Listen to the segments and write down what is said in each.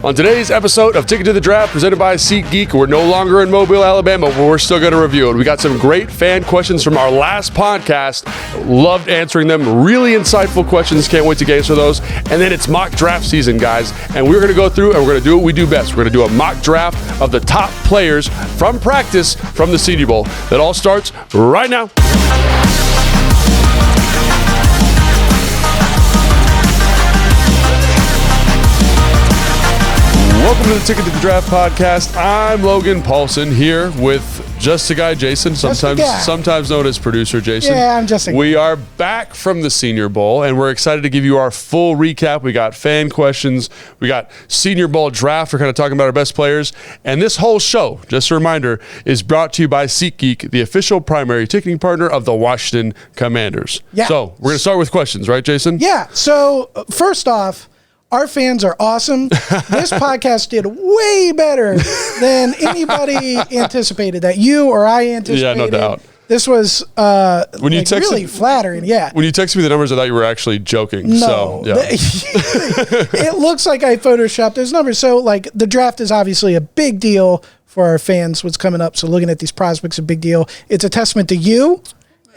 On today's episode of Ticket to the Draft, presented by SeatGeek, we're no longer in Mobile, Alabama, but we're still going to review it. We got some great fan questions from our last podcast. Loved answering them. Really insightful questions. Can't wait to answer those. And then it's mock draft season, guys. And we're going to go through and we're going to do what we do best. We're going to do a mock draft of the top players from practice from the Senior Bowl. That all starts right now. Welcome to the Ticket to the Draft podcast. I'm Logan Paulson here with Just a Guy Jason, sometimes known as producer Jason. Yeah, I'm just a guy. We are back from the Senior Bowl, and we're excited to give you our full recap. We got fan questions. We got Senior Bowl draft. We're kind of talking about our best players. And this whole show, just a reminder, is brought to you by SeatGeek, the official primary ticketing partner of the Washington Commanders. Yeah. So we're going to start with questions, right, Jason? Yeah. So first off, our fans are awesome. This podcast did way better than anybody anticipated, that you or I anticipated. Yeah, no doubt. This was really flattering. Yeah. When you texted me the numbers, I thought you were actually joking. No. So, yeah. It looks like I photoshopped those numbers. So, like, the draft is obviously a big deal for our fans, what's coming up. So, looking at these prospects is a big deal. It's a testament to you.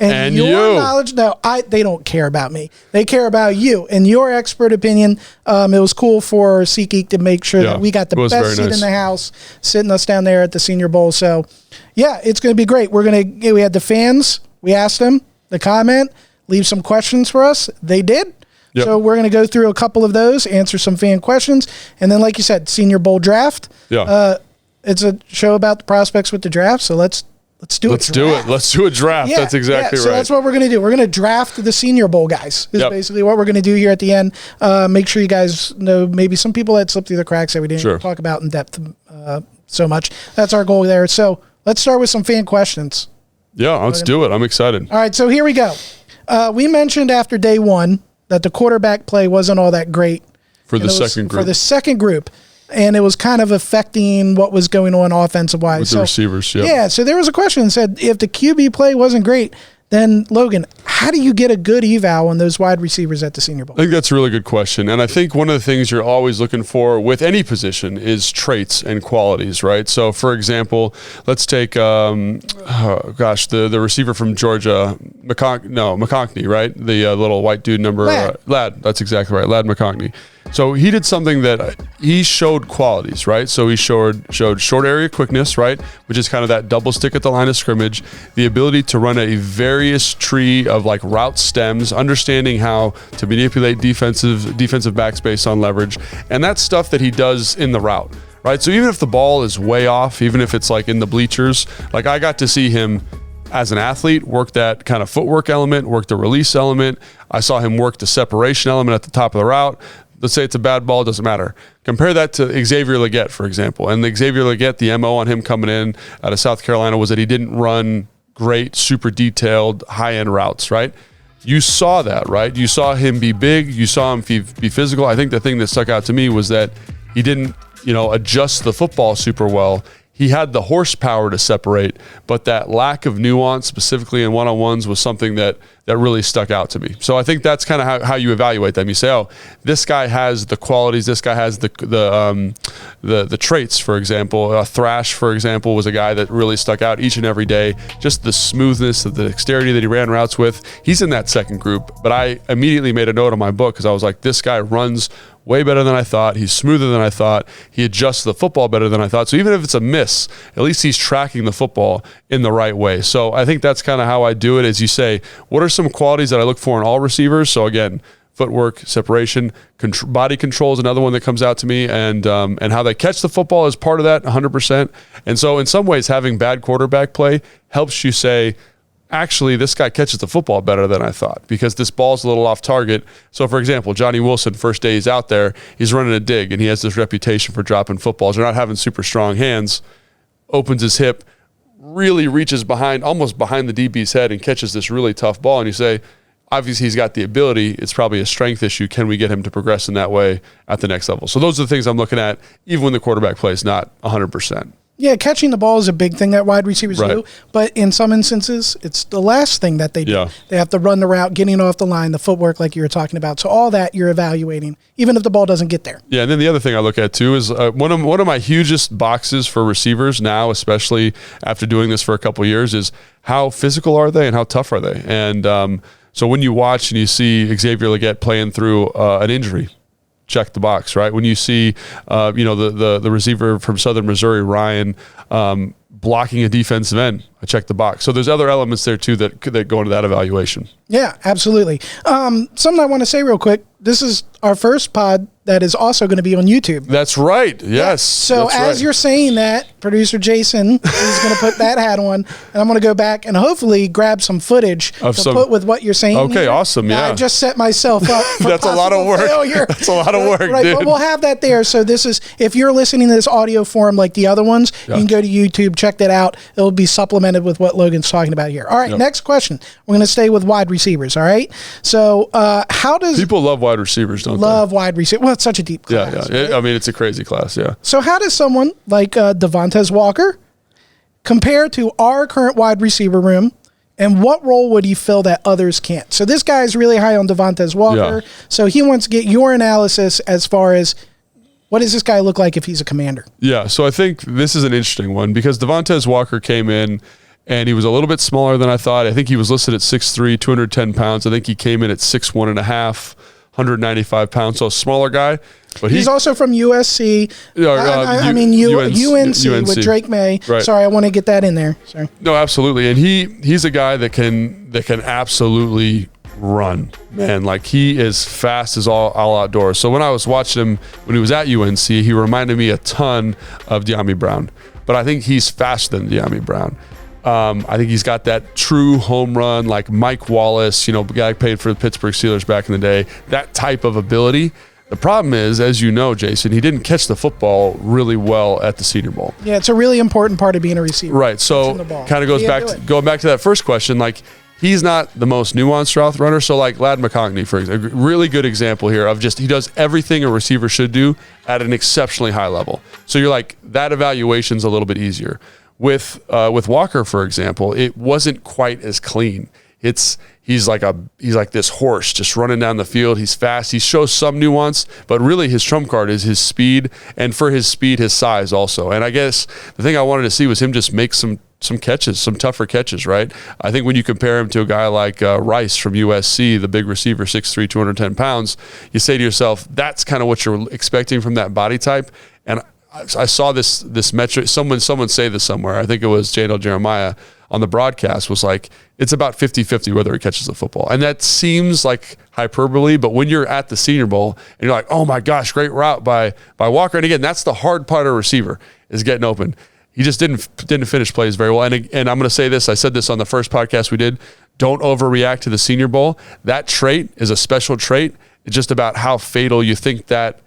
And your knowledge, they don't care about me. They care about you and your expert opinion. It was cool for SeatGeek to make sure that we got the best seat in the house, sitting us down there at the Senior Bowl. So, yeah, it's going to be great. We had the fans. We asked them to comment, leave some questions for us. They did. Yep. So we're going to go through a couple of those, answer some fan questions, and then, like you said, Senior Bowl draft. Yeah. It's a show about the prospects with the draft. So let's do it. Let's do a draft. Yeah, that's exactly right. So that's what we're going to do. We're going to draft the Senior Bowl guys is basically what we're going to do here at the end. Make sure you guys know maybe some people that slipped through the cracks that we didn't talk about in depth so much. That's our goal there. So let's start with some fan questions. Yeah, let's do it. I'm excited. All right, so here we go. We mentioned after day one that the quarterback play wasn't all that great. For the second group. And it was kind of affecting what was going on offensive-wise. With the receivers, Yeah, so there was a question that said, if the QB play wasn't great, then, Logan, how do you get a good eval on those wide receivers at the Senior Bowl? I think that's a really good question. And I think one of the things you're always looking for with any position is traits and qualities, right? So, for example, let's take, the receiver from Georgia, McConkey, right? The little white dude Ladd. That's exactly right, Ladd McConkey. So he did something that he showed qualities, right? So he showed short area quickness, right? Which is kind of that double stick at the line of scrimmage, the ability to run a various tree of like route stems, understanding how to manipulate defensive backs based on leverage. And that's stuff that he does in the route, right? So even if the ball is way off, even if it's like in the bleachers, like I got to see him as an athlete work that kind of footwork element, work the release element. I saw him work the separation element at the top of the route. Let's say it's a bad ball, it doesn't matter. Compare that to Xavier Legette, for example. And the Xavier Legette, the MO on him coming in out of South Carolina was that he didn't run great, super detailed, high-end routes, right? You saw that, right? You saw him be big. You saw him be physical. I think the thing that stuck out to me was that he didn't, adjust the football super well. He had the horsepower to separate, but that lack of nuance, specifically in one-on-ones, was something that really stuck out to me. So I think that's kind of how you evaluate them. You say, oh, this guy has the qualities. This guy has the traits. For example, Thrash, for example, was a guy that really stuck out each and every day. Just the smoothness, the dexterity that he ran routes with. He's in that second group. But I immediately made a note on my book because I was like, this guy runs way better than I thought. He's smoother than I thought. He adjusts the football better than I thought. So even if it's a miss, at least he's tracking the football in the right way. So I think that's kind of how I do it. As you say, what are some qualities that I look for in all receivers? So again, footwork, separation, body control is another one that comes out to me, and how they catch the football is part of that 100%. And so in some ways, having bad quarterback play helps you say, actually, this guy catches the football better than I thought because this ball's a little off target. So, for example, Johnny Wilson, first day he's out there, he's running a dig, and he has this reputation for dropping footballs or not having super strong hands, opens his hip, really reaches almost behind the DB's head and catches this really tough ball. And you say, obviously he's got the ability. It's probably a strength issue. Can we get him to progress in that way at the next level? So those are the things I'm looking at, even when the quarterback play is not 100%. Yeah, catching the ball is a big thing that wide receivers Right. do, but in some instances, it's the last thing that they do. Yeah. They have to run the route, getting off the line, the footwork like you were talking about. So all that you're evaluating, even if the ball doesn't get there. Yeah, and then the other thing I look at too is one of my hugest boxes for receivers now, especially after doing this for a couple of years, is how physical are they and how tough are they? And so when you watch and you see Xavier Legette playing through an injury, check the box, right? When you see, the receiver from Southern Missouri, Ryan, blocking a defensive end, I check the box. So there's other elements there too that go into that evaluation. Yeah, absolutely. Something I want to say real quick. This is our first pod that is also going to be on YouTube. That's right. Yes. Yeah. So that's as right. you're saying that, producer Jason is going to put that hat on, and I'm going to go back and hopefully grab some footage to put with what you're saying. Okay, here. awesome. Yeah. I just set myself up for That's a lot of work. failure. That's a lot of work, right, dude. but we'll have that there. So this is, if you're listening to this audio form like the other ones, you can go to YouTube, check that out. It'll be supplemented with what Logan's talking about here. All right, next question. We're going to stay with wide receivers, all right? So how does... People love wide receivers, don't Love wide receiver. Well, it's such a deep class. Yeah. Right? I mean, it's a crazy class, yeah. So how does someone like Devontae Walker compare to our current wide receiver room, and what role would he fill that others can't? So this guy's really high on Devontae Walker, so he wants to get your analysis as far as what does this guy look like if he's a commander? Yeah, so I think this is an interesting one because Devontae Walker came in and he was a little bit smaller than I thought. I think he was listed at 6'3", 210 pounds. I think he came in at 6'1.5", 195 pounds, so a smaller guy. But he's also from USC. UNC with Drake May. Right. Sorry, I want to get that in there. Sorry. No, absolutely, and he's a guy that can absolutely run, man. Like he is fast as all outdoors. So when I was watching him when he was at UNC, he reminded me a ton of Dyami Brown, but I think he's faster than Dyami Brown. I think he's got that true home run, like Mike Wallace, the guy paid for the Pittsburgh Steelers back in the day, that type of ability. The problem is, as you know, Jason, he didn't catch the football really well at the Senior Bowl. Yeah, it's a really important part of being a receiver. Right. So kind of goes going back to that first question, like he's not the most nuanced route runner. So like Ladd McConkey, for example, a really good example here of just he does everything a receiver should do at an exceptionally high level. So you're like, that evaluation's a little bit easier. With Walker, for example, it wasn't quite as clean. He's like this horse just running down the field. He's fast. He shows some nuance, but really his trump card is his speed, and for his speed, his size also. And I guess the thing I wanted to see was him just make some catches, some tougher catches, right? I think when you compare him to a guy like Rice from USC, the big receiver, 6'3", 210 pounds, you say to yourself, that's kind of what you're expecting from that body type. And I saw this metric. Someone say this somewhere. I think it was Jadel Jeremiah on the broadcast was like, it's about 50-50 whether he catches the football. And that seems like hyperbole, but when you're at the Senior Bowl and you're like, oh my gosh, great route by Walker. And again, that's the hard part of a receiver is getting open. He just didn't finish plays very well. And I'm going to say this. I said this on the first podcast we did. Don't overreact to the Senior Bowl. That trait is a special trait. It's just about how fatal you think that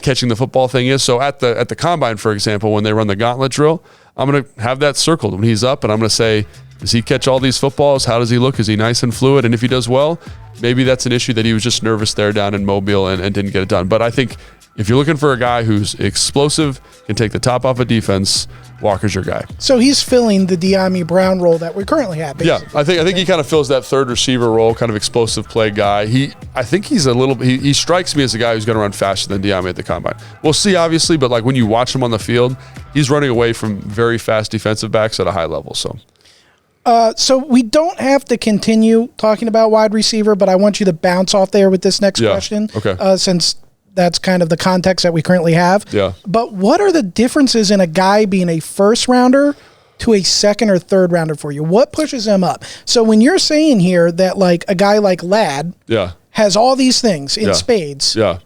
catching the football thing is. So at the combine, for example, when they run the gauntlet drill, I'm going to have that circled when he's up, and I'm going to say, does he catch all these footballs? How does he look? Is he nice and fluid? And if he does well, maybe that's an issue that he was just nervous there down in Mobile and didn't get it done. But I think if you're looking for a guy who's explosive, can take the top off a defense, Walker's your guy. So he's filling the Dyami Brown role that we currently have. Basically. Yeah, I think he kind of fills that third receiver role, kind of explosive play guy. I think he's he strikes me as a guy who's going to run faster than Dyami at the combine. We'll see, obviously, but like when you watch him on the field, he's running away from very fast defensive backs at a high level. So we don't have to continue talking about wide receiver, but I want you to bounce off there with this next question. Okay. Since that's kind of the context that we currently have. Yeah. But what are the differences in a guy being a first rounder to a second or third rounder for you? What pushes him up? So when you're saying here that like a guy like Ladd has all these things in spades. Yeah.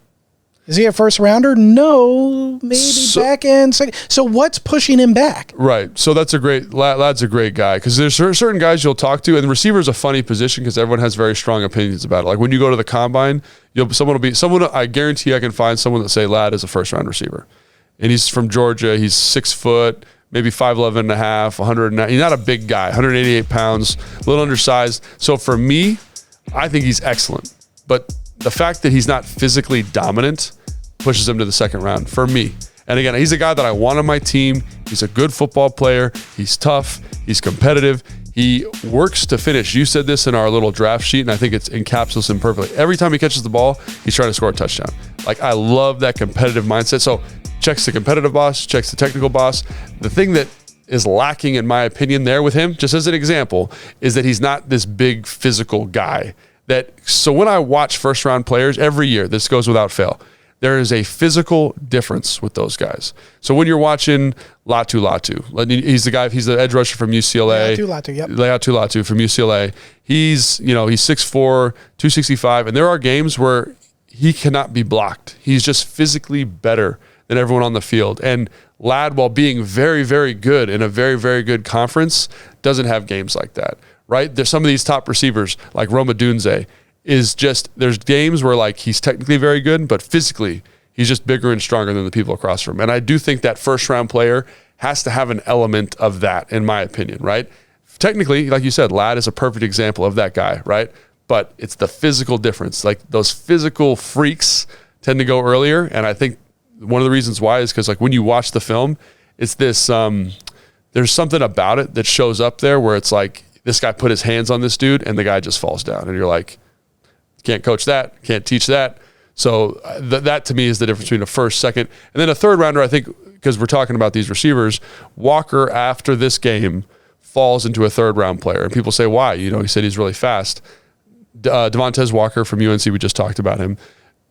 Is he a first rounder? No, maybe back end. Second. So what's pushing him back? Right. So Ladd's a great guy because there's certain guys you'll talk to, and the receiver's a funny position because everyone has very strong opinions about it. Like when you go to the combine, someone. I guarantee I can find someone that say Ladd is a first round receiver, and he's from Georgia. He's 6 foot, maybe 5'11 and a half, 109. He's not a big guy, 188 pounds, a little undersized. So for me, I think he's excellent, but the fact that he's not physically dominant pushes him to the second round for me. And again, he's a guy that I want on my team. He's a good football player. He's tough. He's competitive. He works to finish. You said this in our little draft sheet, and I think it encapsulates him perfectly. Every time he catches the ball, he's trying to score a touchdown. Like, I love that competitive mindset. So checks the competitive box, checks the technical box. The thing that is lacking, in my opinion, there with him, just as an example, is that he's not this big physical guy. So when I watch first-round players every year, this goes without fail, there is a physical difference with those guys. So when you're watching Latu, he's the edge rusher from UCLA. Latu, Latu from UCLA. He's 6'4", 265, and there are games where he cannot be blocked. He's just physically better than everyone on the field. And Lad, while being very, very good in a very, very good conference, doesn't have games like that, right? There's some of these top receivers, like Roma Dunze, there's games where like he's technically very good, but physically he's just bigger and stronger than the people across from him. And I do think that first round player has to have an element of that, in my opinion, right? Technically, like you said, Lad is a perfect example of that guy, right? But it's the physical difference. Like, those physical freaks tend to go earlier. And I think one of the reasons why is because, like, when you watch the film, it's this, there's something about it that shows up there where it's like, this guy put his hands on this dude and the guy just falls down. And you're like, can't coach that, can't teach that. So that to me is the difference between a first, second, and then a third rounder. I think, because we're talking about these receivers, Walker after this game falls into a third round player. And people say, why? He said he's really fast. Devontae Walker from UNC, we just talked about him.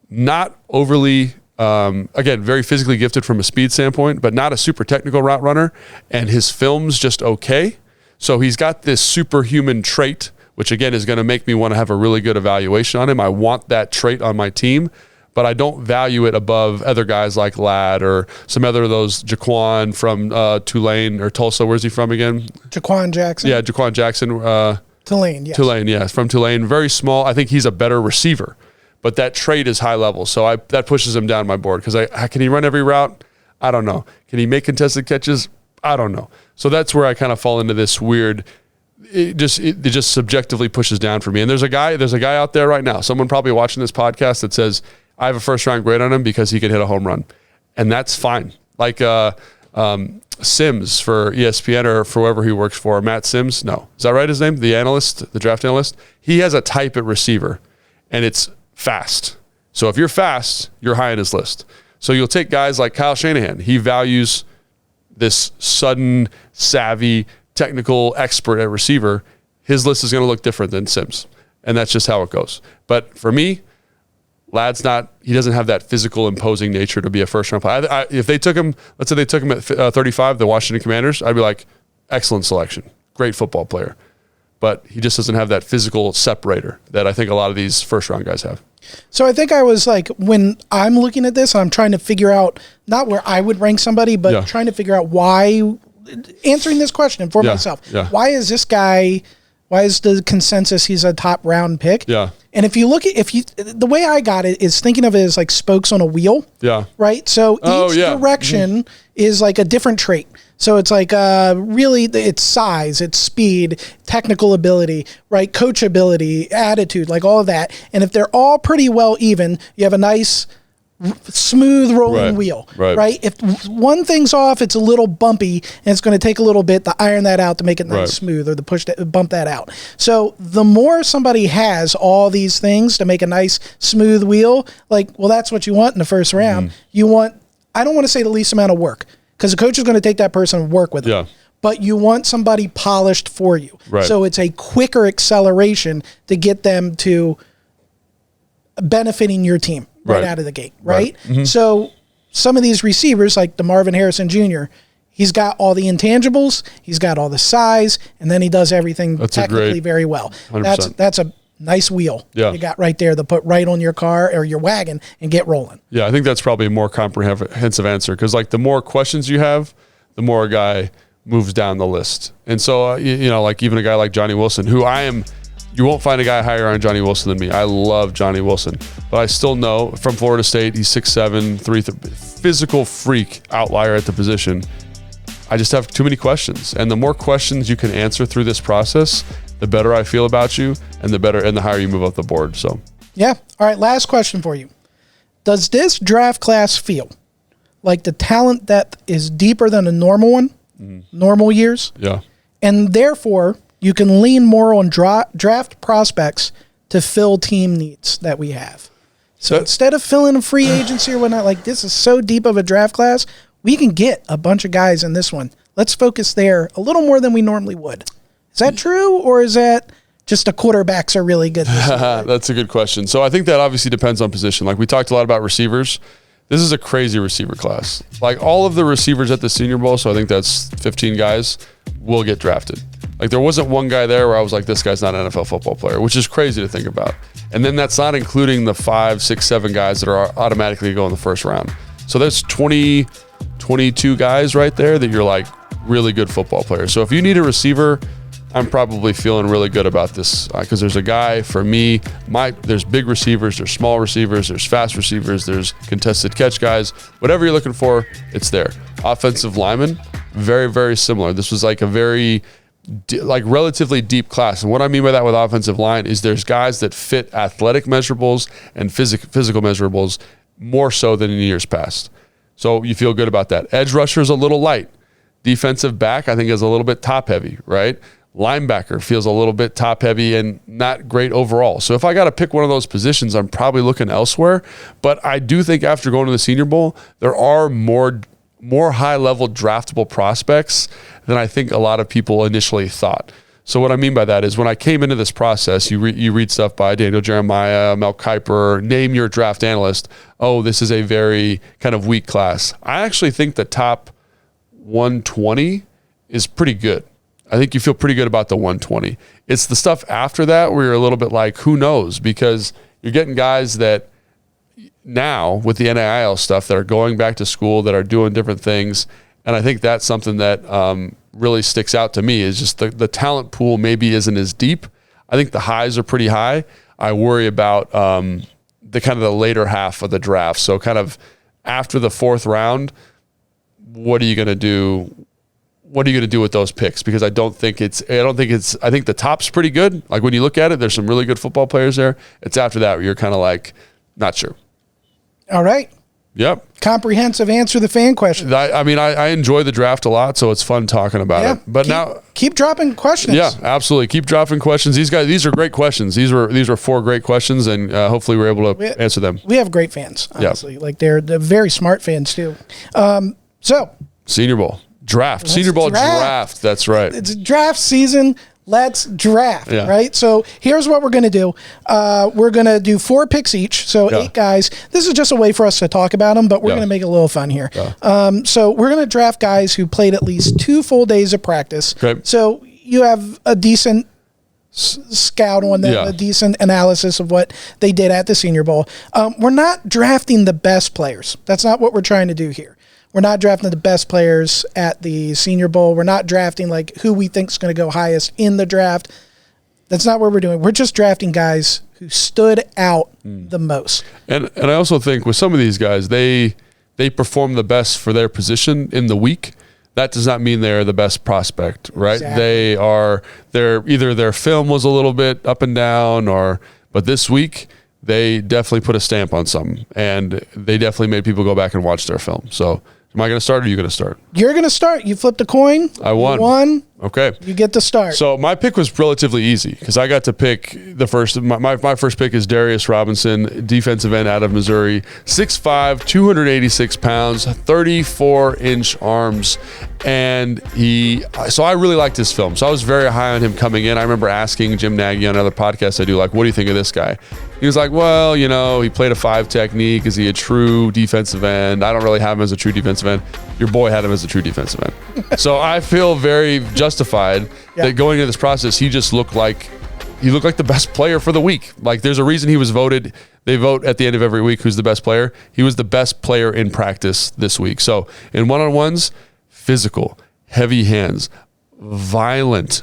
Not overly, again, very physically gifted from a speed standpoint, but not a super technical route runner. And his film's just okay. So he's got this superhuman trait, which again is going to make me want to have a really good evaluation on him. I want that trait on my team, but I don't value it above other guys like Lad or some other of those. Jaquan from Tulane or Tulsa. Where's he from again? Jaquan Jackson. Yeah, Jaquan Jackson. Tulane, yes. Tulane, yes, from Tulane. Very small. I think he's a better receiver, but that trait is high level. So that pushes him down my board because can he run every route? I don't know. Can he make contested catches? I don't know. So that's where I kind of fall into this weird. It just subjectively pushes down for me. And there's a guy out there right now, someone probably watching this podcast, that says I have a first round grade on him because he can hit a home run, and that's fine. Like Sims for ESPN or for whoever he works for, Matt Sims. No, is that right? His name, the draft analyst. He has a type at receiver, and it's fast. So if you're fast, you're high on his list. So you'll take guys like Kyle Shanahan. He values this sudden, savvy, technical expert at receiver. His list is going to look different than Sims. And that's just how it goes. But for me, Lad's he doesn't have that physical, imposing nature to be a first-round player. If they took him, let's say they took him at 35, the Washington Commanders, I'd be like, excellent selection. Great football player. But he just doesn't have that physical separator that I think a lot of these first-round guys have. So I think I was like, when I'm looking at this, I'm trying to figure out, not where I would rank somebody, but trying to figure out why, answering this question for myself. Yeah. Why is the consensus he's a top round pick? Yeah. And if you look at, the way I got it is thinking of it as like spokes on a wheel. Yeah. Right. So each direction is like a different trait. So it's like really it's size, it's speed, technical ability, right? Coachability, attitude, like all of that. And if they're all pretty well even, you have a nice smooth rolling wheel, right? If one thing's off, it's a little bumpy, and it's going to take a little bit to iron that out to make it nice smooth, or to bump that out. So the more somebody has all these things to make a nice smooth wheel, that's what you want in the first round. You want, I don't want to say the least amount of work, because the coach is going to take that person and work with them. But you want somebody polished for you. So it's a quicker acceleration to get them to benefiting your team right out of the gate, right? So some of these receivers, like the Marvin Harrison Jr., he's got all the intangibles, he's got all the size, and then he does everything technically very well. 100%. That's a nice wheel you got right there to put right on your car or your wagon and get rolling. Yeah, I think that's probably a more comprehensive answer, because like the more questions you have, the more a guy moves down the list. And so, like even a guy like Johnny Wilson, who you won't find a guy higher on Johnny Wilson than me. I love Johnny Wilson, but I still know from Florida State, he's 6'7", physical freak, outlier at the position. I just have too many questions. And the more questions you can answer through this process, the better I feel about you, and the higher you move up the board. So, yeah. All right. Last question for you. Does this draft class feel like the talent depth is deeper than a normal one, normal years. Yeah. And therefore, you can lean more on draft prospects to fill team needs that we have. So instead of filling a free agency or whatnot, like this is so deep of a draft class, we can get a bunch of guys in this one. Let's focus there a little more than we normally would. Is that true, or is that just the quarterbacks are really good this year? That's a good question. So I think that obviously depends on position. Like we talked a lot about receivers. This is a crazy receiver class. Like all of the receivers at the Senior Bowl, so I think that's 15 guys, will get drafted. Like there wasn't one guy there where I was like, this guy's not an NFL football player, which is crazy to think about. And then that's not including the 5, 6, 7 guys that are automatically going in the first round. So there's 20, 22 guys right there that you're like really good football players. So if you need a receiver, I'm probably feeling really good about this because there's a guy for me. There's big receivers, there's small receivers, there's fast receivers, there's contested catch guys. Whatever you're looking for, it's there. Offensive linemen, very, very similar. This was like a very relatively deep class. And what I mean by that with offensive line is there's guys that fit athletic measurables and physical measurables more so than in years past. So you feel good about that. Edge rusher is a little light. Defensive back, I think, is a little bit top heavy, right? Linebacker feels a little bit top heavy and not great overall. So if I got to pick one of those positions, I'm probably looking elsewhere. But I do think after going to the Senior Bowl, there are more high-level draftable prospects than I think a lot of people initially thought. So what I mean by that is when I came into this process, you read stuff by Daniel Jeremiah, Mel Kiper, name your draft analyst. Oh, this is a very kind of weak class. I actually think the top 120 is pretty good. I think you feel pretty good about the 120. It's the stuff after that where you're a little bit like, who knows? Because you're getting guys that now with the NIL stuff that are going back to school, that are doing different things. And I think that's something that really sticks out to me is just the talent pool maybe isn't as deep. I think the highs are pretty high. I worry about the kind of the later half of the draft. So kind of after the 4th round, what are you going to do? What are you going to do with those picks? Because I think the top's pretty good. Like when you look at it, there's some really good football players there. It's after that where you're kind of like, not sure. All right. Yep. Comprehensive answer the fan question. I enjoy the draft a lot, so it's fun talking about it. But keep dropping questions. Yeah, absolutely. Keep dropping questions. These are great questions. These were 4 great questions, and hopefully we're able to answer them. We have great fans, honestly. Yeah. Like they're very smart fans too. So Senior Bowl. Senior Bowl draft. That's right. It's draft season. Let's draft, right? So here's what we're going to do. We're going to do 4 picks each, so 8 guys. This is just a way for us to talk about them, but we're going to make it a little fun here. Yeah. So we're going to draft guys who played at least 2 full days of practice. Okay. So you have a decent scout on them, a decent analysis of what they did at the Senior Bowl. We're not drafting the best players. That's not what we're trying to do here. We're not drafting the best players at the Senior Bowl. We're not drafting like who we think is going to go highest in the draft. That's not what we're doing. We're just drafting guys who stood out the most. And I also think with some of these guys, they perform the best for their position in the week. That does not mean they're the best prospect, right? Exactly. They're either their film was a little bit up and down, but this week they definitely put a stamp on something, and they definitely made people go back and watch their film. So. Am I going to start or are you going to start? You're going to start. You flipped a coin. I won. You won. Okay. You get to start. So my pick was relatively easy because I got to pick the first. My first pick is Darius Robinson, defensive end out of Missouri, 6'5", 286 pounds, 34-inch arms. And so I really liked his film. So I was very high on him coming in. I remember asking Jim Nagy on another podcast I do, like, what do you think of this guy? He was like, well, he played a 5 technique. Is he a true defensive end? I don't really have him as a true defensive end. Your boy had him as a true defensive end. So I feel very justified that going into this process, he looked like the best player for the week. Like there's a reason he was voted. They vote at the end of every week who's the best player. He was the best player in practice this week. So in one-on-ones, physical, heavy hands, violent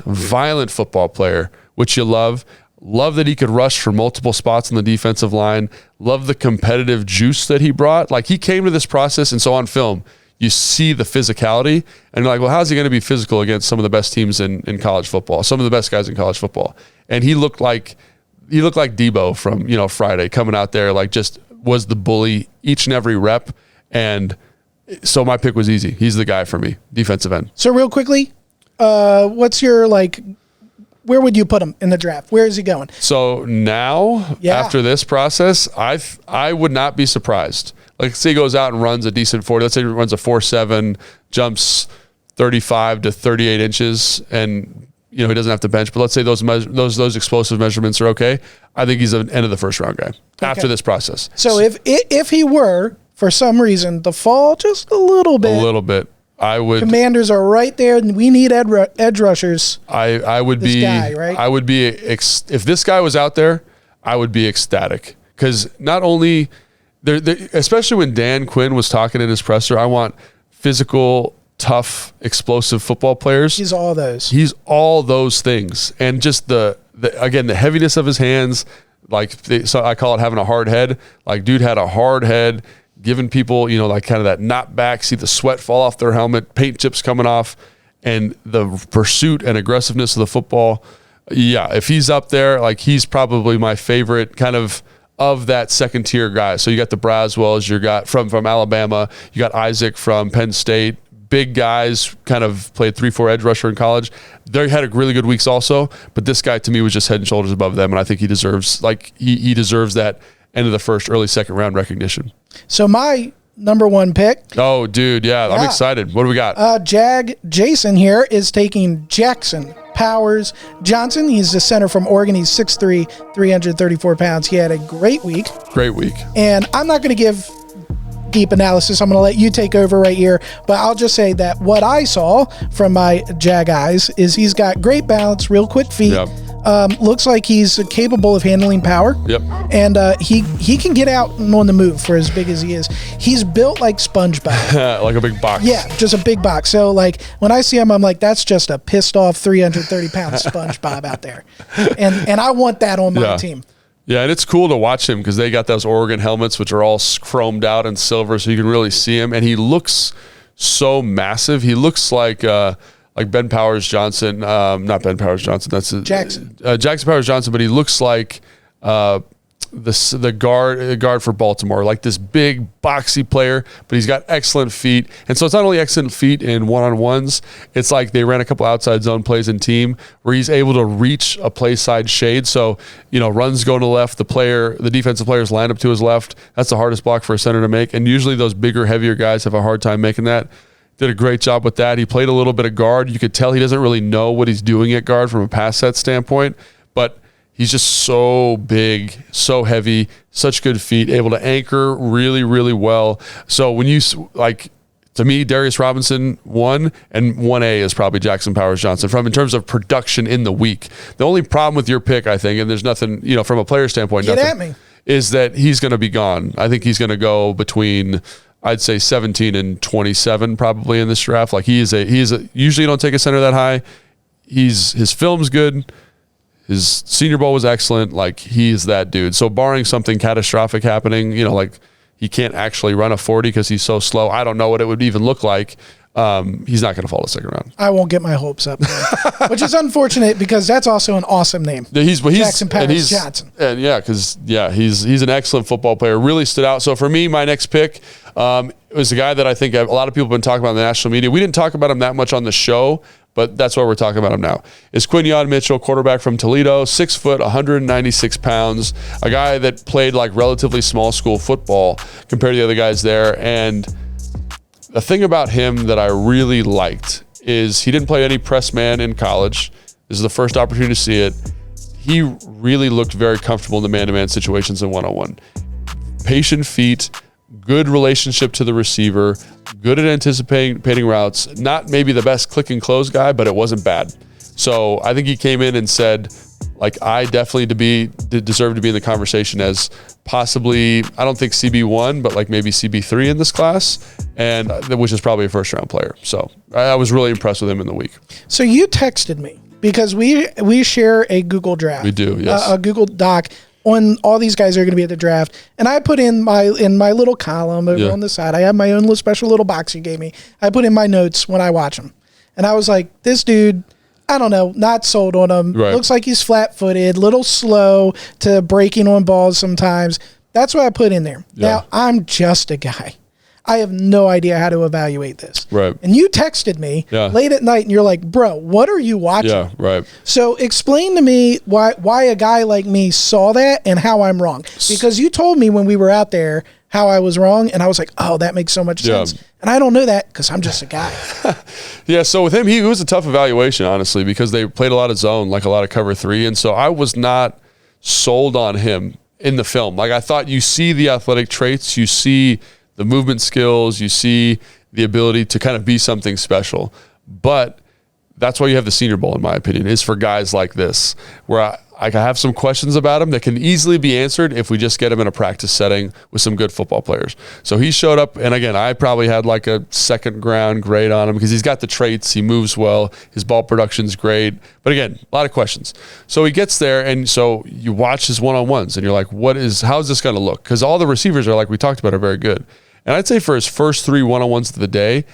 football player, which you love. Love that he could rush for multiple spots on the defensive line. Love the competitive juice that he brought. Like he came to this process, and so on film, you see the physicality, and you're like, well, how's he going to be physical against some of the best teams in college football, some of the best guys in college football? And he looked like Debo from Friday, coming out there like just was the bully each and every rep, and So my pick was easy. He's the guy for me, defensive end. So real quickly, what's your where would you put him in the draft? Where is he going? So now, after this process, I would not be surprised. Like, say he goes out and runs a decent 40. Let's say he runs a 4.7, jumps 35 to 38 inches, and he doesn't have to bench. But let's say those explosive measurements are okay. I think he's an end of the first round guy after this process. So if he were for some reason to fall just a little bit, I would. Commanders are right there, and we need edge rushers. I would be. Guy, right? I would be. If this guy was out there, I would be ecstatic, because not only, especially when Dan Quinn was talking in his presser, I want physical, tough, explosive football players. He's all those. He's all those things, and just the heaviness of his hands. So I call it having a hard head. Like, dude had a hard head. Giving people, kind of that knock back, see the sweat fall off their helmet, paint chips coming off, and the pursuit and aggressiveness of the football. Yeah, if he's up there, he's probably my favorite kind of that second tier guy. So you got the Braswells, you got from Alabama, you got Isaac from Penn State, big guys, kind of played 3-4 edge rusher in college. They had a really good weeks also, but this guy to me was just head and shoulders above them, and I think he deserves he deserves that end of the first, early second round recognition. So my number one pick. Oh, dude, yeah. I'm excited. What do we got? Jason here is taking Jackson Powers Johnson. He's the center from Oregon. He's 6'3", 334 pounds. He had a great week. And I'm not going to give deep analysis. I'm going to let you take over right here. But I'll just say that what I saw from my Jag eyes is he's got great balance, real quick feet. Yep. Looks like he's capable of handling power. Yep. And he can get out and on the move for as big as he is. He's built like SpongeBob. Like a big box. Yeah, just a big box. So, when I see him, I'm like, that's just a pissed off 330-pound SpongeBob out there. And I want that on my team. Yeah, and it's cool to watch him because they got those Oregon helmets, which are all chromed out in silver, so you can really see him. And he looks so massive. He looks like Ben Powers Johnson, not Ben Powers Johnson. That's Jackson. Jackson Powers Johnson, but he looks like the guard for Baltimore, like this big boxy player, but he's got excellent feet. And so it's not only excellent feet in one-on-ones, it's like they ran a couple outside zone plays in team where he's able to reach a play side shade. So, runs go to the left, the defensive players line up to his left. That's the hardest block for a center to make. And usually those bigger, heavier guys have a hard time making that. Did a great job with that. He played a little bit of guard. You could tell he doesn't really know what he's doing at guard from a pass set standpoint, but he's just so big, so heavy, such good feet, able to anchor really, really well. So when you, to me, Darius Robinson 1 and 1A is probably Jackson Powers Johnson in terms of production in the week. The only problem with your pick, I think, and there's nothing, from a player standpoint, is that he's going to be gone. I think he's going to go between, I'd say 17 and 27 probably in this draft. Usually you don't take a center that high. His film's good. His Senior Bowl was excellent. He's that dude. So barring something catastrophic happening, he can't actually run a 40 because he's so slow. I don't know what it would even look like. He's not going to fall to second round. I won't get my hopes up, which is unfortunate because that's also an awesome name. Jackson Powers Johnson. And he's an excellent football player. Really stood out. So for me, my next pick was a guy that I think a lot of people have been talking about in the national media. We didn't talk about him that much on the show, but that's why we're talking about him now. Is Quinyon Mitchell, quarterback from Toledo, 6 foot, 196 pounds, a guy that played relatively small school football compared to the other guys there. And the thing about him that I really liked is he didn't play any press man in college. This is the first opportunity to see it. He really looked very comfortable in the man-to-man situations in one-on-one. Patient feet, good relationship to the receiver, good at anticipating routes. Not maybe the best click and close guy, but it wasn't bad. So I think he came in and said, I definitely deserve to be in the conversation as possibly, I don't think CB1, but maybe CB3 in this class, and which is probably a first-round player. So I was really impressed with him in the week. So you texted me because we share a Google Draft. We do, yes. A Google Doc on all these guys are going to be at the draft, and I put in my little column over on the side. I have my own little special little box you gave me. I put in my notes when I watch him, and I was like, this dude, I don't know, not sold on him. Right. Looks like he's flat-footed, little slow to breaking on balls sometimes. That's what I put in there. Yeah. Now, I'm just a guy. I have no idea how to evaluate this. Right. And you texted me late at night and you're like, bro, what are you watching? Yeah, right. So explain to me why a guy like me saw that and how I'm wrong. Because you told me when we were out there how I was wrong, and I was like, oh, that makes so much sense. And I don't know that because I'm just a guy. Yeah, so with him, it was a tough evaluation, honestly, because they played a lot of zone, like a lot of cover 3, and so I was not sold on him in the film. Like, I thought you see the athletic traits, you see the movement skills, you see the ability to kind of be something special. But that's why you have the Senior Bowl, in my opinion, is for guys like this, where I have some questions about him that can easily be answered if we just get him in a practice setting with some good football players. So he showed up, and again, I probably had like a second ground grade on him because he's got the traits, he moves well, his ball production's great. But again, a lot of questions. So he gets there, and so you watch his one-on-ones, and you're like, how's this going to look? Because all the receivers are, like we talked about, are very good. And I'd say for his first 3 one-on-ones of the day,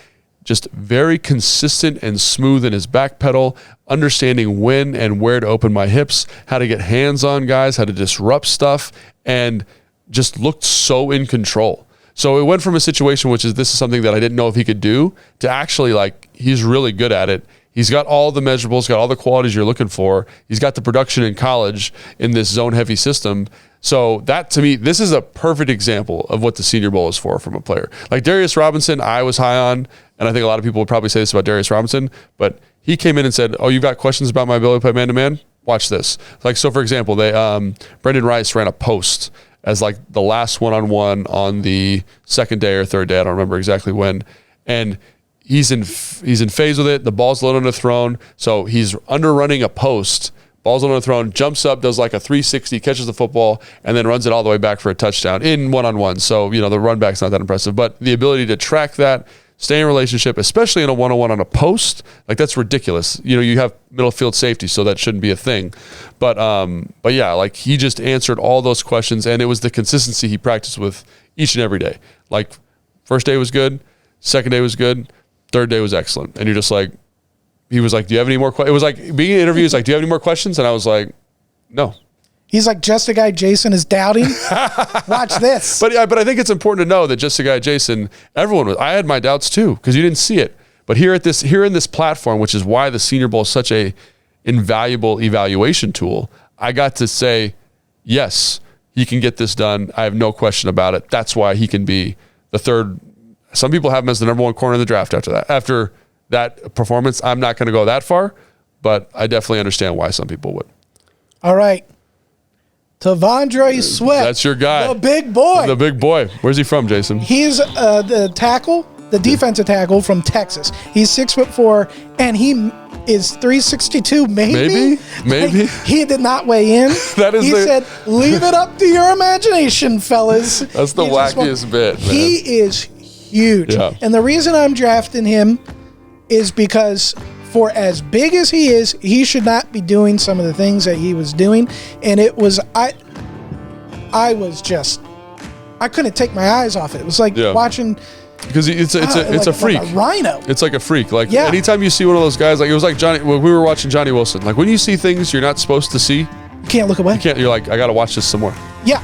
just very consistent and smooth in his back pedal, understanding when and where to open my hips, how to get hands on guys, how to disrupt stuff, and just looked so in control. So it went from a situation, this is something that I didn't know if he could do, to actually, like, he's really good at it. He's got all the measurables, got all the qualities you're looking for. He's got the production in college in this zone-heavy system. So that, to me, this is a perfect example of what the Senior Bowl is for from a player. Like Darius Robinson, I was high on, and I think a lot of people would probably say this about Darius Robinson, but he came in and said, oh, you've got questions about my ability to play man-to-man? Watch this. Like, so for example, Brenden Rice ran a post as like the last one-on-one on the second day or third day, I don't remember exactly when, and he's in phase with it. The ball's low underthrown, so he's underrunning a post. Ball's underthrown, jumps up, does like a 360, catches the football, and then runs it all the way back for a touchdown in one-on-one. So, the run back's not that impressive, but the ability to track that, stay in relationship, especially in a one-on-one on a post, like that's ridiculous. You have middle field safety, so that shouldn't be a thing. But yeah, like he just answered all those questions, and it was the consistency he practiced with each and every day. Like first day was good, second day was good, third day was excellent. And you're just like, he was like, do you have any more questions? It was like being in interviews, like, do you have any more questions? And I was like, no. He's like, just a guy Jason is doubting. Watch this. But I think it's important to know that just a guy Jason, everyone was. I had my doubts too because you didn't see it. But here in this platform, which is why the Senior Bowl is such a invaluable evaluation tool, I got to say, yes, he can get this done. I have no question about it. That's why he can be the third. Some people have him as the number 1 corner in the draft after that. After that performance, I'm not going to go that far, but I definitely understand why some people would. All right. Tavondre Sweat. That's your guy. The big boy. The big boy. Where's he from, Jason? He's the defensive tackle from Texas. He's 6'4", and he is 362, maybe. Like, he did not weigh in. He said, leave it up to your imagination, fellas. That's the wackiest bit, man. He is huge. Yeah. And the reason I'm drafting him is because for as big as he is, he should not be doing some of the things that he was doing. And it was, I couldn't take my eyes off it. It was like watching. Because it's a freak. Like a rhino. It's like a freak. Like anytime you see one of those guys, like it was like Johnny, when we were watching Johnny Wilson, like when you see things you're not supposed to see, you can't look away. You're like, I got to watch this some more. Yeah.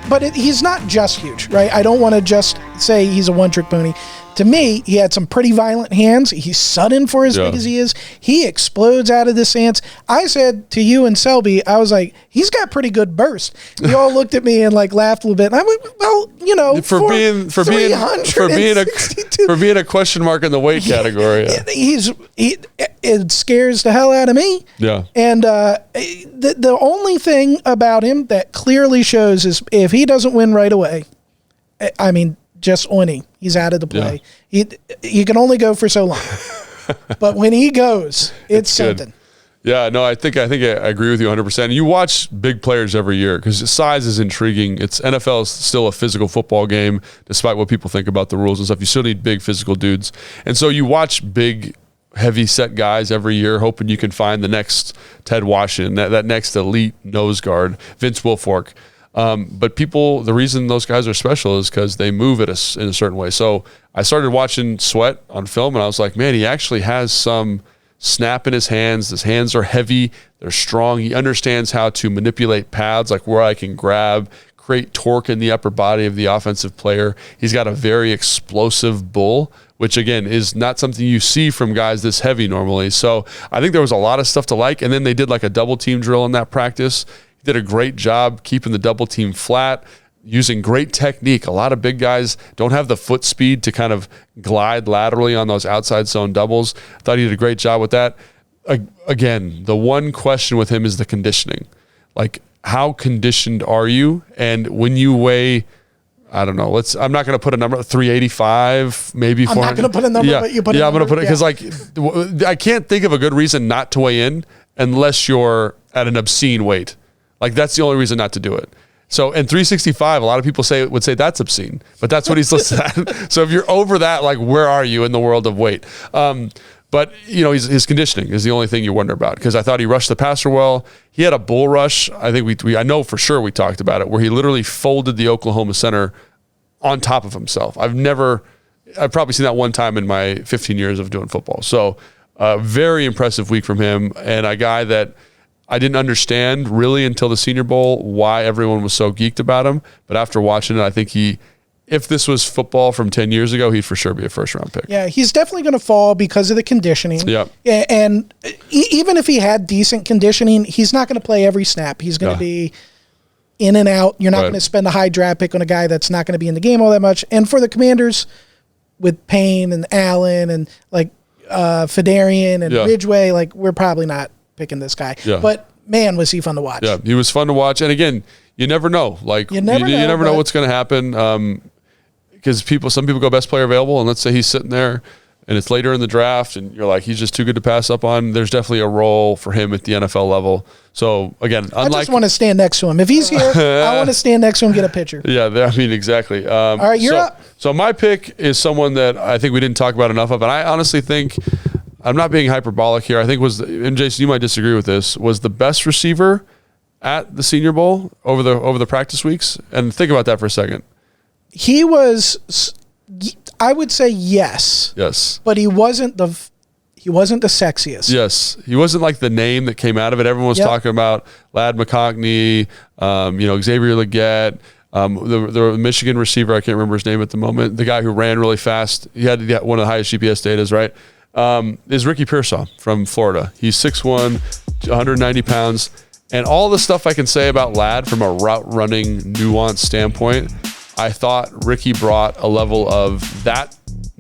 But he's not just huge, right? I don't want to just say he's a one-trick pony. To me, he had some pretty violent hands. He's sudden for as big as he is. He explodes out of the stance. I said to you and Selby, I was like, he's got pretty good burst. You all looked at me and like laughed a little bit. And I went, well, for being a question mark in the weight category. It scares the hell out of me. Yeah. And the only thing about him that clearly shows is if he doesn't win right away, I mean, just Oni, he's out of the play. Yeah. He can only go for so long. But when he goes, it's something. Yeah, no, I think I agree with you 100%. You watch big players every year because size is intriguing. NFL is still a physical football game, despite what people think about the rules and stuff. You still need big physical dudes. And so you watch big, heavy set guys every year, hoping you can find the next Ted Washington, that next elite nose guard, Vince Wilfork. But the reason those guys are special is because they move in a certain way. So I started watching Sweat on film, and I was like, man, he actually has some snap in his hands. His hands are heavy. They're strong. He understands how to manipulate paths, like where I can grab, great torque in the upper body of the offensive player. He's got a very explosive bull, which again is not something you see from guys this heavy normally. So I think there was a lot of stuff to like. And then they did like a double team drill in that practice. He did a great job keeping the double team flat, using great technique. A lot of big guys don't have the foot speed to kind of glide laterally on those outside zone doubles. I thought he did a great job with that. Again, the one question with him is the conditioning. Like, how conditioned are you? And when you weigh, I don't know, I'm not going to put a number, 385, maybe 400. I'm not going to put a number, but you put a number. I'm going to put it because I can't think of a good reason not to weigh in unless you're at an obscene weight. Like, that's the only reason not to do it. So, and 365, a lot of people would say that's obscene, but that's what he's listed at. So if you're over that, like, where are you in the world of weight? But, his conditioning is the only thing you wonder about, because I thought he rushed the passer well. He had a bull rush. I think I know for sure we talked about it, where he literally folded the Oklahoma center on top of himself. I've probably seen that one time in my 15 years of doing football. So very impressive week from him, and a guy that I didn't understand really until the Senior Bowl why everyone was so geeked about him. But after watching it, I think if this was football from 10 years ago, he'd for sure be a first-round pick. Yeah, he's definitely going to fall because of the conditioning. Yeah. And even if he had decent conditioning, he's not going to play every snap. He's going to be in and out. You're not going to spend a high draft pick on a guy that's not going to be in the game all that much. And for the Commanders, with Payne and Allen and like Fedarian and Ridgeway, like, we're probably not picking this guy. Yeah. But, man, was he fun to watch. Yeah, he was fun to watch. And, again, you never know. Like, you never know what's going to happen. Because some people go best player available, and let's say he's sitting there and it's later in the draft and you're like, he's just too good to pass up on. There's definitely a role for him at the NFL level. So, again, I just want to stand next to him. If he's here, I want to stand next to him, get a picture. Yeah, I mean, exactly. All right, you're up. So my pick is someone that I think we didn't talk about enough of, and I honestly think, I'm not being hyperbolic here, I think and Jason, you might disagree with this, was the best receiver at the Senior Bowl over the practice weeks. And think about that for a second. He was, I would say yes. Yes. But he wasn't the sexiest. Yes. He wasn't like the name that came out of it. Everyone was talking about Ladd McConkey, Xavier Legette, the Michigan receiver, I can't remember his name at the moment, the guy who ran really fast. He had one of the highest GPS datas, right? Is Ricky Pearsall from Florida. He's 6'1", 190 pounds. And all the stuff I can say about Ladd from a route running nuance standpoint, I thought Ricky brought a level of that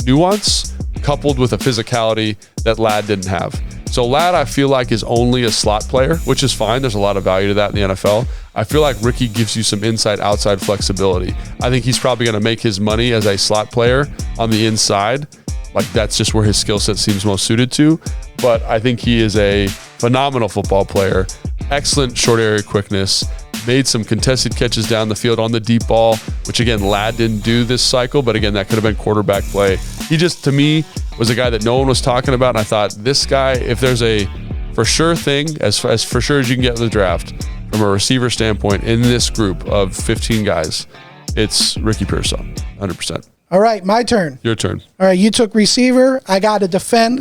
nuance coupled with a physicality that Ladd didn't have. So Ladd, I feel like, is only a slot player, which is fine. There's a lot of value to that in the NFL. I feel like Ricky gives you some inside-outside flexibility. I think he's probably going to make his money as a slot player on the inside. Like, that's just where his skill set seems most suited to. But I think he is a phenomenal football player. Excellent short area quickness. Made some contested catches down the field on the deep ball, which, again, Ladd didn't do this cycle. But, again, that could have been quarterback play. He just, to me, was a guy that no one was talking about. And I thought, this guy, if there's a for sure thing, as for sure as you can get in the draft, from a receiver standpoint, in this group of 15 guys, it's Ricky Pearsall, 100%. All right, my turn. Your turn. All right, you took receiver. I got to defend.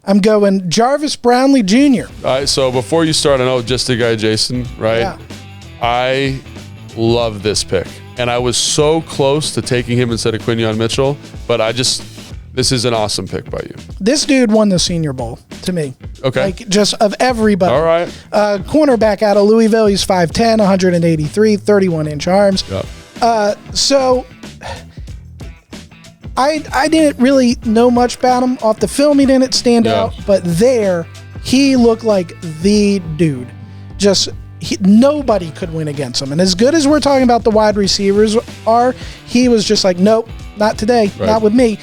I'm going Jarvis Brownlee Jr. All right, so before you start, I know just a guy, Jason, right? Yeah. I love this pick. And I was so close to taking him instead of Quinyon Mitchell, but this is an awesome pick by you. This dude won the Senior Bowl to me. Okay. Like, just of everybody. All right. Cornerback out of Louisville. He's 5'10", 183, 31-inch arms. Yep. So I didn't really know much about him. Off the film, he didn't stand out. But there, he looked like the dude. Nobody could win against him. And as good as we're talking about the wide receivers are, he was just like, nope, not today, not with me.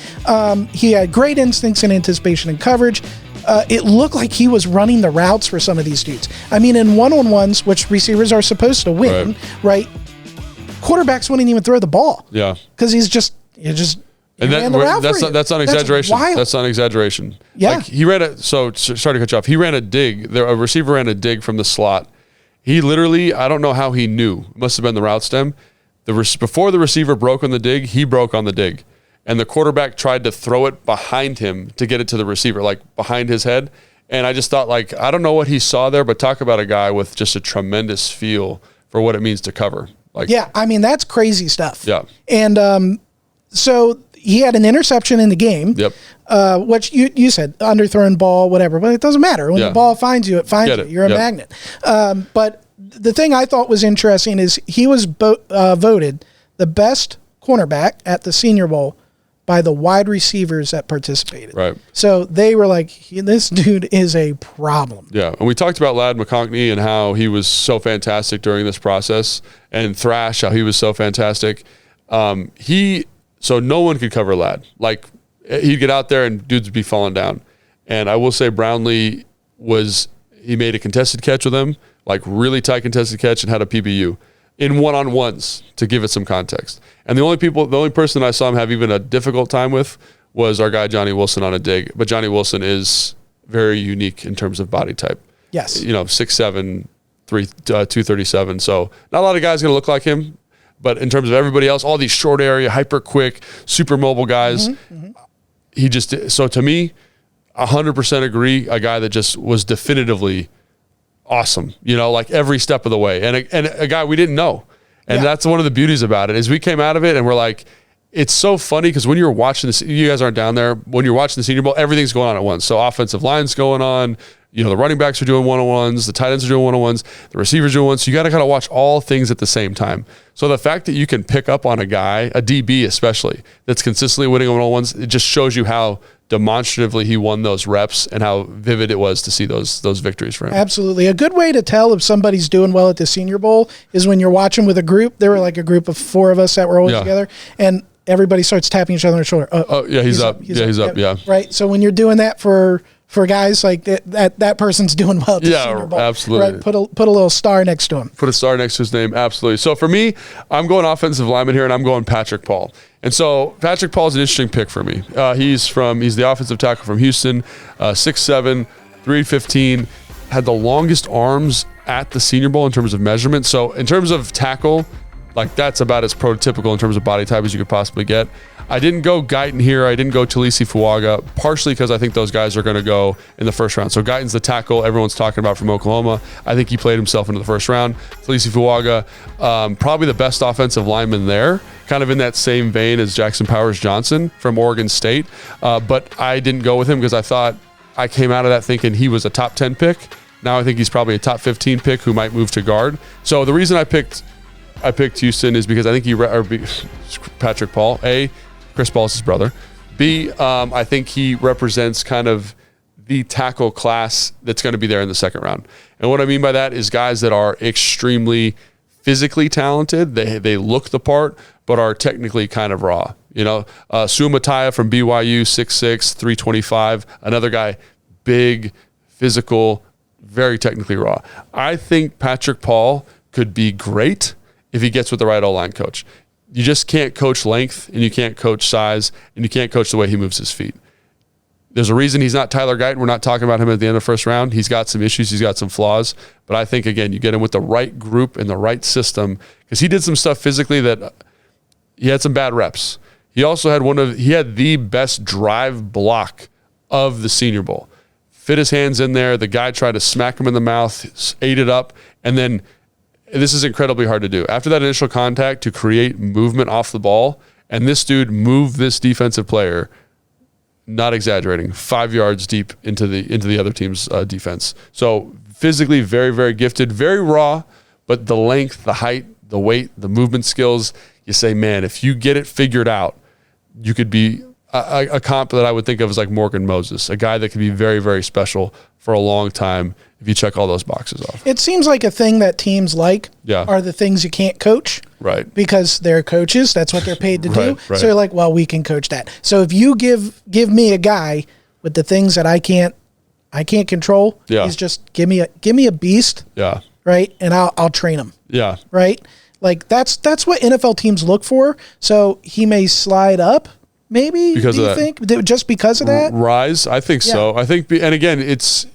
He had great instincts in anticipation and coverage. It looked like he was running the routes for some of these dudes. I mean, in one-on-ones, which receivers are supposed to win, right? Quarterbacks wouldn't even throw the ball. Yeah. Because he's just and that's not an exaggeration. That's not an exaggeration. Yeah. Like, he ran sorry to cut you off. He ran a dig. A receiver ran a dig from the slot. He literally, I don't know how he knew. It must have been the route stem. Before the receiver broke on the dig, he broke on the dig. And the quarterback tried to throw it behind him to get it to the receiver, like behind his head. And I just thought, I don't know what he saw there, but talk about a guy with just a tremendous feel for what it means to cover. Like, yeah, I mean, that's crazy stuff. Yeah. And so he had an interception in the game. Yep. Which you said, underthrown ball, whatever, but it doesn't matter. When the ball finds you, it finds you. You're a magnet. But the thing I thought was interesting is he was voted the best cornerback at the Senior Bowl by the wide receivers that participated. Right. So they were like, this dude is a problem. Yeah. And we talked about Ladd McConkey and how he was so fantastic during this process, and Thrash, how he was so fantastic. So no one could cover Ladd. Like, he'd get out there and dudes would be falling down. And I will say Brownlee he made a contested catch with him, like really tight contested catch, and had a PBU in one-on-ones, to give it some context. And the only person I saw him have even a difficult time with was our guy Johnny Wilson on a dig. But Johnny Wilson is very unique in terms of body type. Yes. 6'7", 237. So not a lot of guys going to look like him. But in terms of everybody else, all these short area, hyper quick, super mobile guys, he just, so to me, 100% agree, a guy that just was definitively awesome, like every step of the way. And a guy we didn't know. And that's one of the beauties about it, is we came out of it and we're like, it's so funny because when you're watching this, you guys aren't down there, when you're watching the Senior Bowl, everything's going on at once. So offensive line's going on, the running backs are doing one-on-ones, the tight ends are doing one-on-ones, the receivers are doing ones. So you got to kind of watch all things at the same time. So the fact that you can pick up on a guy, a DB especially, that's consistently winning one-on-ones, it just shows you how demonstratively he won those reps and how vivid it was to see those victories for him. Absolutely. A good way to tell if somebody's doing well at the Senior Bowl is when you're watching with a group. There were like a group of 4 of us that were always together, and everybody starts tapping each other on the shoulder. He's up. He's up. Right. So when you're doing that for guys like that person's doing well at the Senior Bowl. Absolutely. Right? Put a little star next to him. Put a star next to his name. Absolutely. So for me, I'm going offensive lineman here, and I'm going Patrick Paul. And so Patrick Paul is an interesting pick for me. He's the offensive tackle from Houston, 6'7", 315, had the longest arms at the Senior Bowl in terms of measurement. So in terms of tackle, like, that's about as prototypical in terms of body type as you could possibly get. I didn't go Guyton here. I didn't go Talisi Fuaga, partially because I think those guys are going to go in the first round. So Guyton's the tackle everyone's talking about from Oklahoma. I think he played himself into the first round. Talisi Fuaga, probably the best offensive lineman there, kind of in that same vein as Jackson Powers Johnson from Oregon State. But I didn't go with him because I thought, I came out of that thinking he was a top 10 pick. Now I think he's probably a top 15 pick who might move to guard. So the reason I picked Houston is because I think Patrick Paul, A, Chris Paul's his brother. B, I think he represents kind of the tackle class that's going to be there in the second round. And what I mean by that is guys that are extremely physically talented. They look the part, but are technically kind of raw. Suamataya from BYU, 6'6", 325. Another guy, big, physical, very technically raw. I think Patrick Paul could be great if he gets with the right O-line coach. You just can't coach length, and you can't coach size, and you can't coach the way he moves his feet. There's a reason he's not Tyler Guyton. We're not talking about him at the end of the first round. He's got some issues. He's got some flaws. But I think, again, you get him with the right group and the right system, because he did some stuff physically that he had some bad reps. He also had he had the best drive block of the Senior Bowl. Fit his hands in there. The guy tried to smack him in the mouth, ate it up, and then this is incredibly hard to do. After that initial contact, to create movement off the ball, and this dude moved this defensive player, not exaggerating, 5 yards deep into the other team's defense. So physically very, very gifted, very raw, but the length, the height, the weight, the movement skills, you say, man, if you get it figured out, you could be a comp that I would think of as like Morgan Moses, a guy that could be very, very special for a long time if you check all those boxes off. It seems like a thing that teams are the things you can't coach. Right. Because they're coaches. That's what they're paid to do. Right. So you're like, well, we can coach that. So if you give me a guy with the things that I can't control, he's just give me a beast. Yeah. Right. And I'll train him. Yeah. Right. Like that's what NFL teams look for. So he may slide up. Maybe because do you think just because of that? Rise, I think so. I think, and again,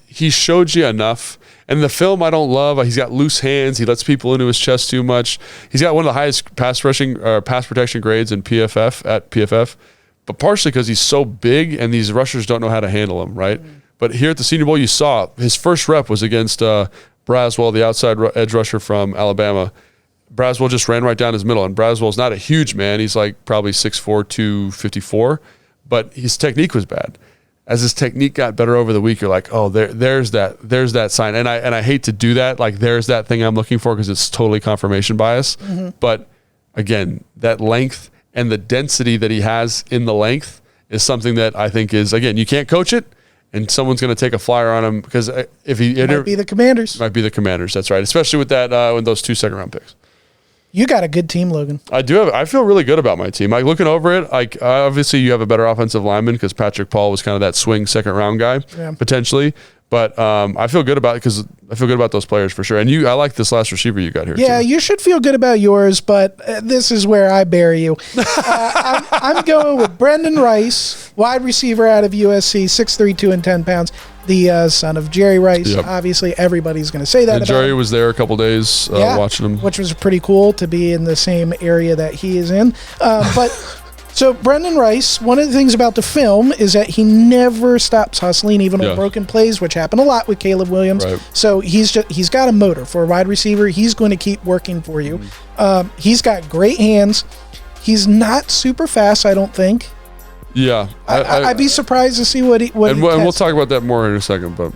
he showed you enough. And the film I don't love. He's got loose hands. He lets people into his chest too much. He's got one of the highest pass protection grades in PFF, but partially because he's so big and these rushers don't know how to handle him, right? Mm-hmm. But here at the Senior Bowl, you saw his first rep was against Braswell, the outside edge rusher from Alabama. Braswell just ran right down his middle, and Braswell's not a huge man. He's like probably 6'4", 254, but his technique was bad. As his technique got better over the week, you're like, oh, there's that sign. And I hate to do that. Like, there's that thing I'm looking for because it's totally confirmation bias. Mm-hmm. But again, that length and the density that he has in the length is something that I think is, again, you can't coach it, and someone's going to take a flyer on him because if he might be the Commanders. Might be the Commanders. That's right. Especially with that with those 2 second-round picks. You got a good team, Logan. I feel really good about my team. Like, looking over it, like, obviously you have a better offensive lineman because Patrick Paul was kind of that swing second-round guy potentially. But I feel good about it because I feel good about those players for sure. And I like this last receiver you got here. Yeah, too. You should feel good about yours, but this is where I bury you. I'm going with Brenden Rice, wide receiver out of USC, 6'3", 210 pounds. The son of Jerry Rice. Yep. Obviously, everybody's going to say that. And Jerry was there a couple days watching him, which was pretty cool to be in the same area that he is in. But so Brenden Rice, one of the things about the film is that he never stops hustling, even on broken plays, which happened a lot with Caleb Williams. Right. So he's got a motor for a wide receiver. He's going to keep working for you. He's got great hands. He's not super fast, I don't think. Yeah, I'd be surprised to see what and we'll talk about that more in a second. But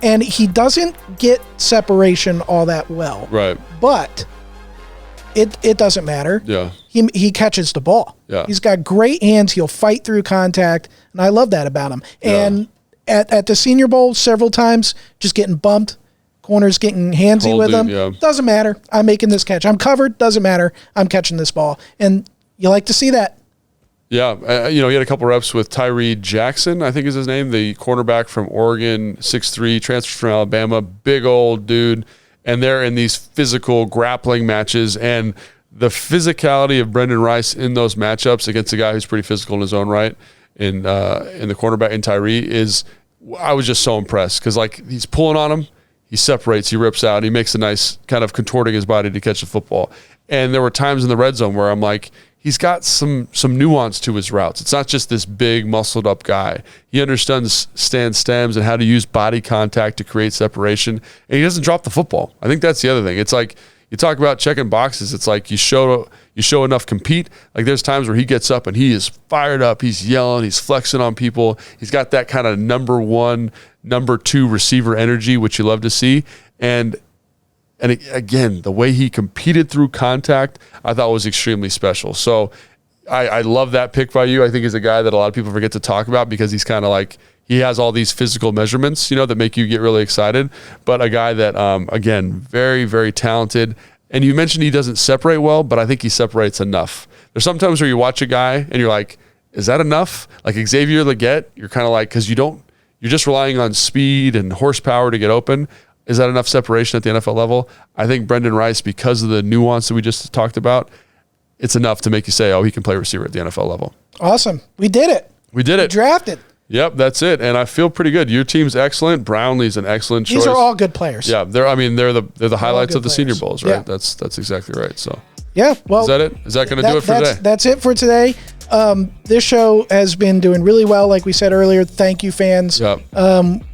and he doesn't get separation all that well. Right. But it doesn't matter. Yeah. He catches the ball. Yeah. He's got great hands. He'll fight through contact, and I love that about him. And at the Senior Bowl, several times, just getting bumped. Corners getting handsy with him. Yeah. Doesn't matter. I'm making this catch. I'm covered. Doesn't matter. I'm catching this ball. And you like to see that. Yeah, he had a couple reps with Tyree Jackson, I think is his name, the cornerback from Oregon, 6'3", transfers from Alabama, big old dude. And they're in these physical grappling matches. And the physicality of Brenden Rice in those matchups against a guy who's pretty physical in his own right, in the cornerback in Tyree, I was just so impressed because, like, he's pulling on him, he separates, he rips out, he makes a nice kind of contorting his body to catch the football. And there were times in the red zone where I'm like, he's got some nuance to his routes. It's not just this big, muscled-up guy. He understands stems and how to use body contact to create separation, and he doesn't drop the football. I think that's the other thing. It's like you talk about checking boxes. It's like you show enough compete. Like there's times where he gets up and he is fired up. He's yelling. He's flexing on people. He's got that kind of number 1, number 2 receiver energy, which you love to see. And again, the way he competed through contact, I thought was extremely special. So I love that pick by you. I think he's a guy that a lot of people forget to talk about because he's kind of like, he has all these physical measurements, that make you get really excited. But a guy that, again, very, very talented. And you mentioned he doesn't separate well, but I think he separates enough. There's sometimes where you watch a guy and you're like, is that enough? Like Xavier Legette, you're kind of like, because you're just relying on speed and horsepower to get open. Is that enough separation at the NFL level? I think Brenden Rice, because of the nuance that we just talked about, it's enough to make you say, oh, he can play receiver at the NFL level. Awesome. We did it. We drafted. Yep, that's it. And I feel pretty good. Your team's excellent. Brownlee's an excellent choice. These are all good players. Yeah, they're the highlights of the Senior Bowls, right? Yeah. That's exactly right. So yeah, well, is that it? Is that going to do it for today? That's it for today. This show has been doing really well, like we said earlier. Thank you, fans. Yep.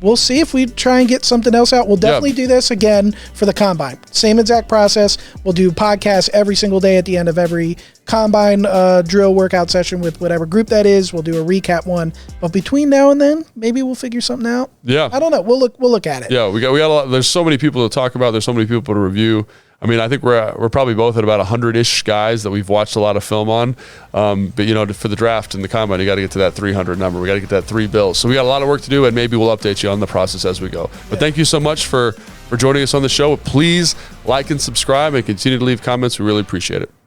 We'll see if we try and get something else out. We'll definitely do this again for the Combine. Same exact process. We'll do podcasts every single day at the end of every Combine drill workout session with whatever group that is. We'll do a recap one. But between now and then, maybe we'll figure something out. Yeah. I don't know. We'll look at it. Yeah, we got a lot. There's so many people to talk about. There's so many people to review. I mean, I think we're probably both at about 100-ish guys that we've watched a lot of film on. But, for the draft and the Combine, you got to get to that 300 number. We got to get that 3 bills. So we got a lot of work to do, and maybe we'll update you on the process as we go. But thank you so much for joining us on the show. Please like and subscribe and continue to leave comments. We really appreciate it.